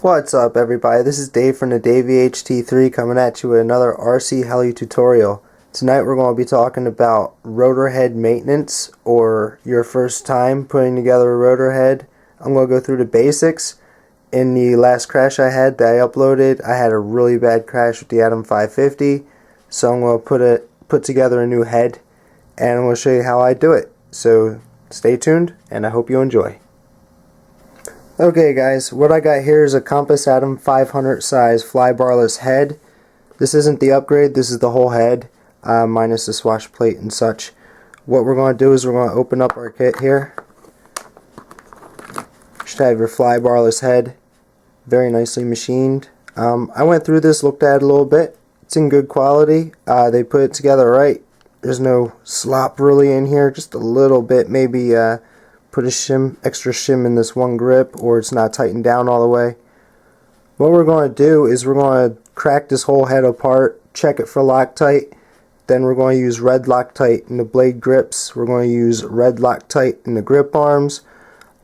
What's up everybody, this is Dave from the Davey HT3 coming at you with another RC Heli tutorial. Tonight we're going to be talking about rotor head maintenance, or your first time putting together a rotor head. I'm going to go through the basics. In the last crash I had that I uploaded, I had a really bad crash with the Adam 550, so I'm going to put together a new head and I'm going to show you how I do it. So stay tuned and I hope you enjoy. Okay guys, what I got here is a Compass Adam 500 size fly barless head. This isn't the upgrade, this is the whole head, minus the swash plate and such. What we're going to do is we're going to open up our kit here. Should have your fly barless head, very nicely machined. I went through this, looked at it a little bit. It's in good quality. They put it together right. There's no slop really in here, just a little bit, maybe put a extra shim in this one grip, or it's not tightened down all the way. What we're going to do is we're going to crack this whole head apart, check it for Loctite, then we're going to use red Loctite in the blade grips, we're going to use red Loctite in the grip arms.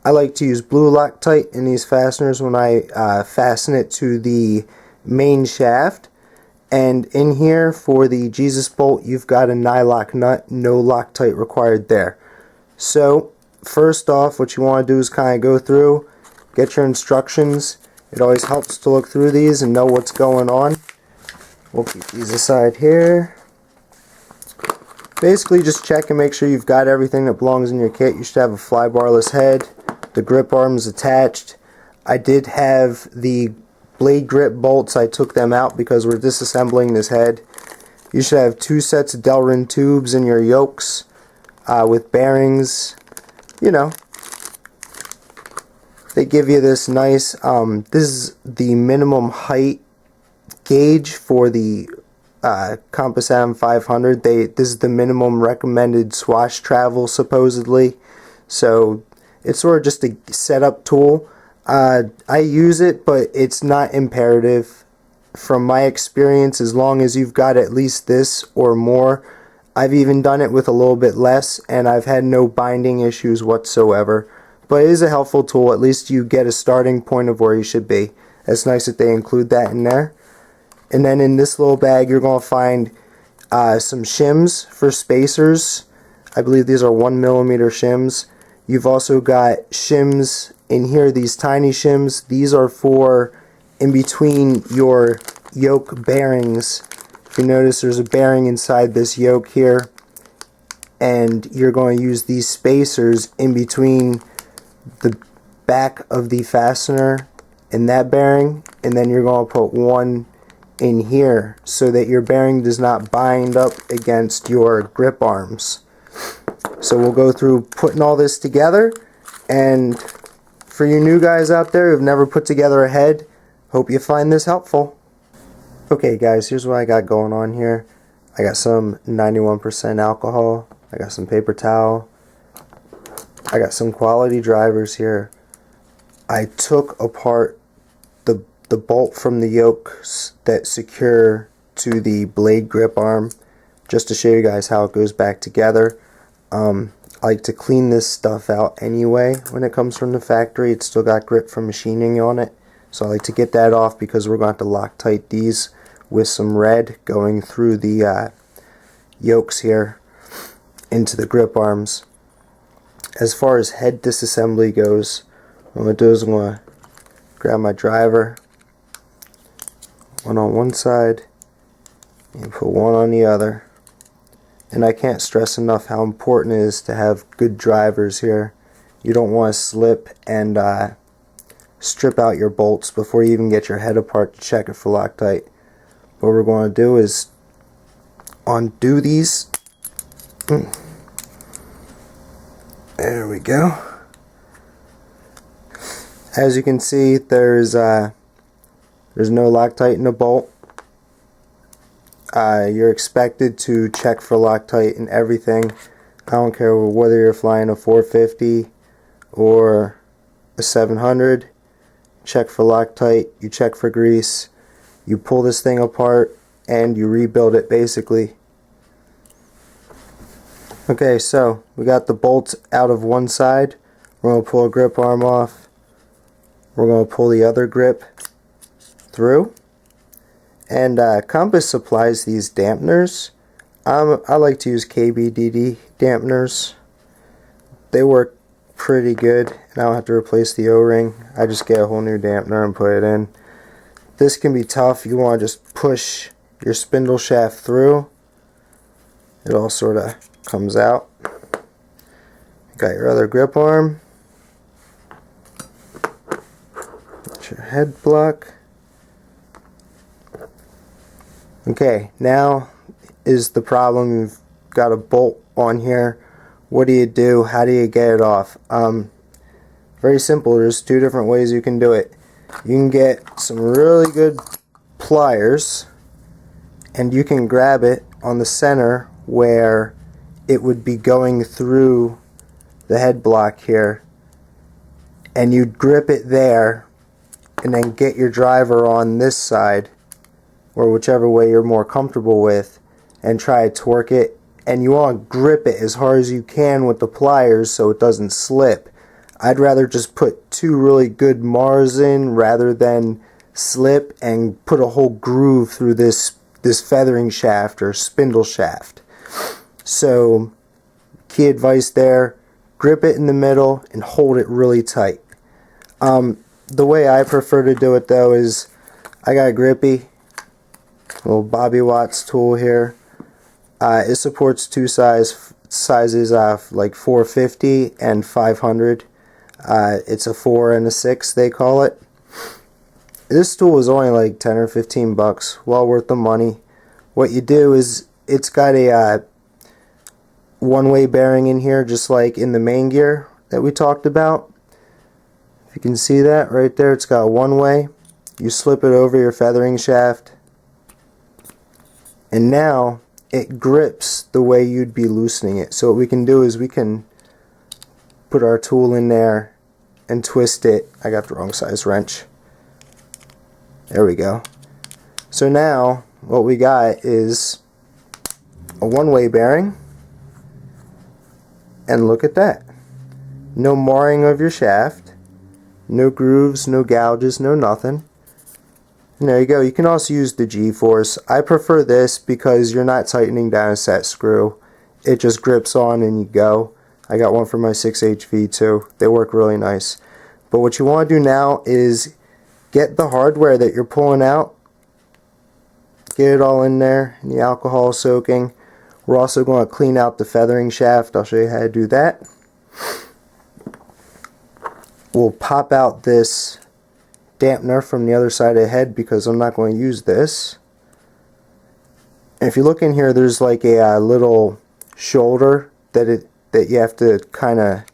I like to use blue Loctite in these fasteners when I fasten it to the main shaft. And in here for the Jesus bolt, you've got a nylock nut, no Loctite required there. So first off, what you want to do is kind of go through, get your instructions. It always helps to look through these and know what's going on. We'll keep these aside here. Basically just check and make sure you've got everything that belongs in your kit. You should have a fly barless head, the grip arms attached. I did have the blade grip bolts, I took them out because we're disassembling this head. You should have 2 sets of Delrin tubes in your yokes with bearings. You know, they give you this nice, this is the minimum height gauge for the Compass Adam 500. This is the minimum recommended swash travel supposedly, so it's sort of just a setup tool. I use it, but it's not imperative. From my experience, as long as you've got at least this or more. I've even done it with a little bit less, and I've had no binding issues whatsoever. But it is a helpful tool. At least you get a starting point of where you should be. It's nice that they include that in there. And then in this little bag, you're going to find some shims for spacers. I believe these are 1mm shims. You've also got shims in here, these tiny shims. These are for in between your yoke bearings. You notice there's a bearing inside this yoke here, and you're going to use these spacers in between the back of the fastener and that bearing, and then you're going to put one in here so that your bearing does not bind up against your grip arms. So we'll go through putting all this together, and for you new guys out there who've never put together a head, hope you find this helpful. Okay guys, here's what I got going on here. I got some 91% alcohol, I got some paper towel, I got some quality drivers here. I took apart the bolt from the yokes that secure to the blade grip arm, just to show you guys how it goes back together. I like to clean this stuff out anyway when it comes from the factory. It's still got grit from machining on it, so I like to get that off because we're going to have to Loctite these with some red going through the yokes here into the grip arms. As far as head disassembly goes, what I'm going to do is I'm going to grab my driver, one on one side and put one on the other. And I can't stress enough how important it is to have good drivers here. You don't want to slip and strip out your bolts before you even get your head apart to check it for Loctite. What we're going to do is undo these. There we go. As you can see, there's no Loctite in the bolt. You're expected to check for Loctite in everything. I don't care whether you're flying a 450 or a 700. Check for Loctite, you check for grease. You pull this thing apart and you rebuild it basically. Okay, so we got the bolts out of one side. We're going to pull a grip arm off. We're going to pull the other grip through. And Compass supplies these dampeners. I like to use KBDD dampeners. They work pretty good, and I don't have to replace the O-ring. I just get a whole new dampener and put it in. This can be tough. You want to just push your spindle shaft through. It all sort of comes out. Got your other grip arm. Got your head block. Okay, now is the problem. You've got a bolt on here. What do you do? How do you get it off? Very simple. There's two different ways you can do it. You can get some really good pliers, and you can grab it on the center where it would be going through the head block here, and you'd grip it there, and then get your driver on this side, or whichever way you're more comfortable with, and try to torque it. And you want to grip it as hard as you can with the pliers so it doesn't slip. I'd rather just put two really good Mars in rather than slip and put a whole groove through this feathering shaft or spindle shaft. So key advice there, grip it in the middle and hold it really tight. The way I prefer to do it though is I got a grippy little Bobby Watts tool here. It supports two sizes, like 450 and 500. It's a 4 and a 6 they call it. This tool is only like 10 or 15 bucks, well worth the money. What you do is it's got a one-way bearing in here, just like in the main gear that we talked about. If you can see that right there, it's got one way. You slip it over your feathering shaft, and now it grips the way you'd be loosening it. So what we can do is we can put our tool in there and twist it. I got the wrong size wrench. There we go. So now what we got is a one-way bearing, and look at that. No marring of your shaft, no grooves, no gouges, no nothing. And there you go. You can also use the G-force. I prefer this because you're not tightening down a set screw. It just grips on and you go. I got one for my 6HV too. They work really nice. But what you want to do now is get the hardware that you're pulling out, get it all in there, and the alcohol soaking. We're also going to clean out the feathering shaft. I'll show you how to do that. We'll pop out this dampener from the other side of the head because I'm not going to use this. And if you look in here, there's like a little shoulder that you have to kind of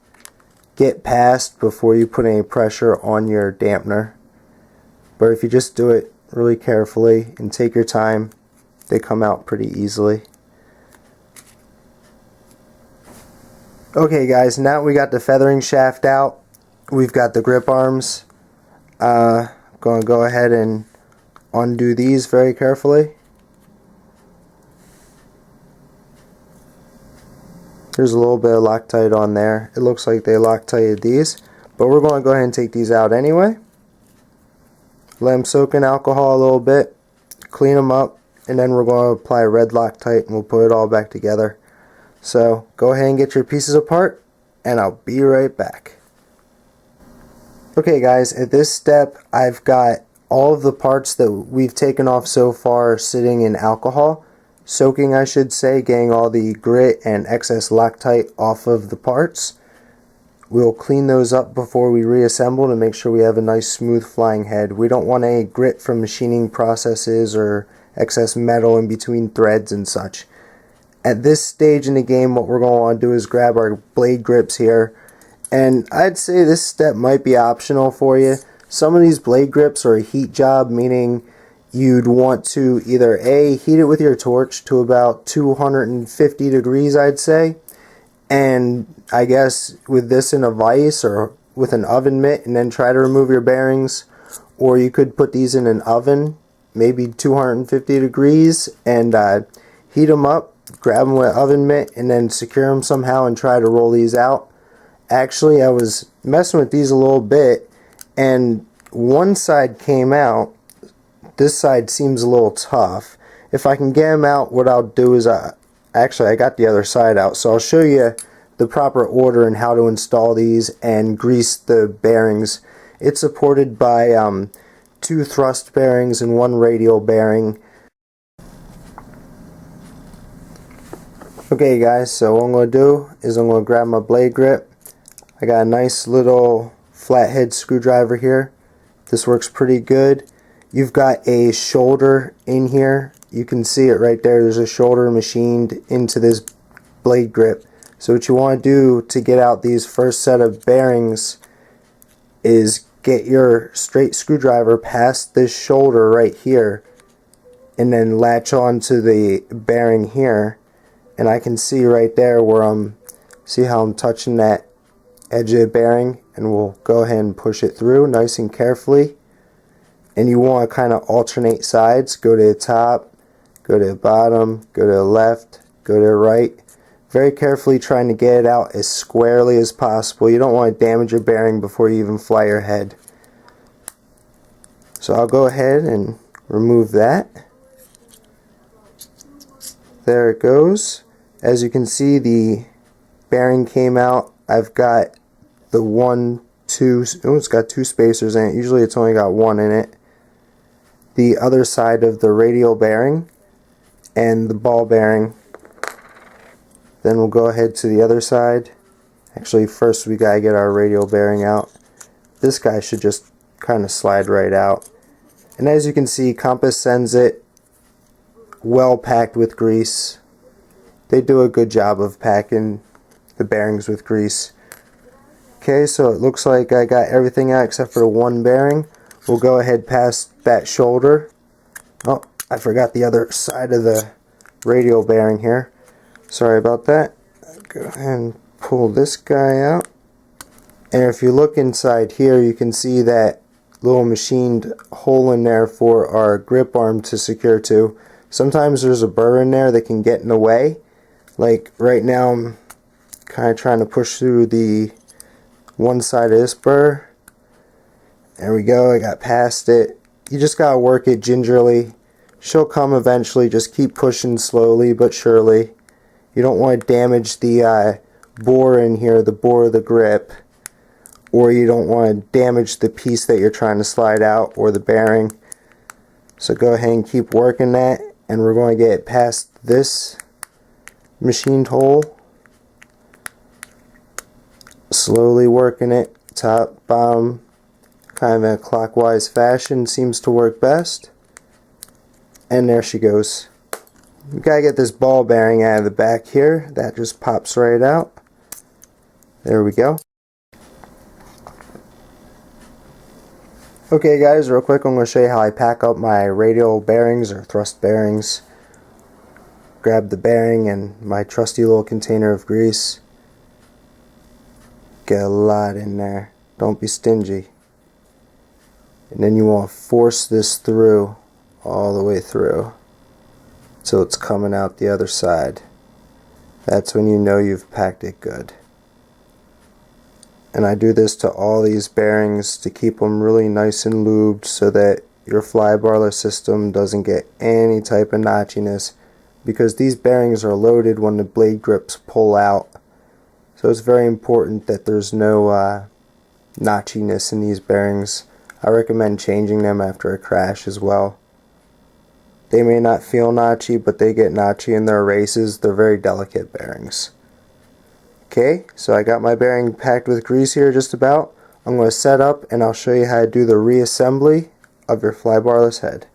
get past before you put any pressure on your dampener. But if you just do it really carefully and take your time, they come out pretty easily. Okay guys, now we got the feathering shaft out, we've got the grip arms. Going to go ahead and undo these very carefully. There's a little bit of Loctite on there. It looks like they Loctited these, but we're going to go ahead and take these out anyway. Let them soak in alcohol a little bit, clean them up, and then we're going to apply red Loctite and we'll put it all back together. So go ahead and get your pieces apart, and I'll be right back. Okay guys, at this step I've got all of the parts that we've taken off so far sitting in alcohol, soaking I should say, getting all the grit and excess Loctite off of the parts. We'll clean those up before we reassemble to make sure we have a nice smooth flying head. We don't want any grit from machining processes or excess metal in between threads and such. At this stage in the game, what we're going to want to do is grab our blade grips here. And I'd say this step might be optional for you. Some of these blade grips are a heat job, meaning you'd want to either A, heat it with your torch to about 250 degrees, I'd say. And I guess with this in a vise or with an oven mitt, and then try to remove your bearings. Or you could put these in an oven, maybe 250 degrees, and heat them up, grab them with an oven mitt, and then secure them somehow and try to roll these out. Actually, I was messing with these a little bit, and one side came out, this side seems a little tough. If I can get them out, what I'll do is, actually I got the other side out, so I'll show you the proper order and how to install these and grease the bearings. It's supported by 2 thrust bearings and 1 radial bearing. Okay guys, so what I'm going to do is I'm going to grab my blade grip. I got a nice little flathead screwdriver here. This works pretty good. You've got a shoulder in here. You can see it right there. There's a shoulder machined into this blade grip. So what you want to do to get out these first set of bearings is get your straight screwdriver past this shoulder right here and then latch on to the bearing here. And I can see right there where see how I'm touching that edge of the bearing, and we'll go ahead and push it through nice and carefully. And you want to kind of alternate sides, go to the top, go to the bottom, go to the left, go to the right. Very carefully trying to get it out as squarely as possible. You don't want to damage your bearing before you even fly your head. So I'll go ahead and remove that. There it goes. As you can see, the bearing came out. I've got the it's got 2 spacers in it. Usually it's only got 1 in it. The other side of the radial bearing and the ball bearing. Then we'll go ahead to the other side. Actually, first we gotta get our radial bearing out. This guy should just kind of slide right out. And as you can see, Compass sends it well packed with grease. They do a good job of packing the bearings with grease. Okay, so it looks like I got everything out except for the 1 bearing. We'll go ahead past that shoulder. Oh, I forgot the other side of the radial bearing here. Sorry about that. Go ahead and pull this guy out. And if you look inside here, you can see that little machined hole in there for our grip arm to secure to. Sometimes there's a burr in there that can get in the way. Like right now I'm kind of trying to push through the one side of this burr. There we go, I got past it. You just gotta work it gingerly. She'll come eventually, just keep pushing slowly but surely. You don't want to damage the bore in here, the bore of the grip, or you don't want to damage the piece that you're trying to slide out or the bearing. So go ahead and keep working that, and we're going to get past this machined hole. Slowly working it, top, bottom, kind of in a clockwise fashion seems to work best. And there she goes. We gotta get this ball bearing out of the back here. That just pops right out. There we go. Okay guys, real quick I'm going to show you how I pack up my radial bearings or thrust bearings. Grab the bearing and my trusty little container of grease. Get a lot in there. Don't be stingy. And then you want to force this through, all the way through, so it's coming out the other side. That's when you know you've packed it good. And I do this to all these bearings to keep them really nice and lubed so that your flybarless system doesn't get any type of notchiness, because these bearings are loaded when the blade grips pull out. So it's very important that there's no notchiness in these bearings. I recommend changing them after a crash as well. They may not feel notchy, but they get notchy in their races. They're very delicate bearings. Okay, so I got my bearing packed with grease here just about. I'm going to set up and I'll show you how to do the reassembly of your flybarless head.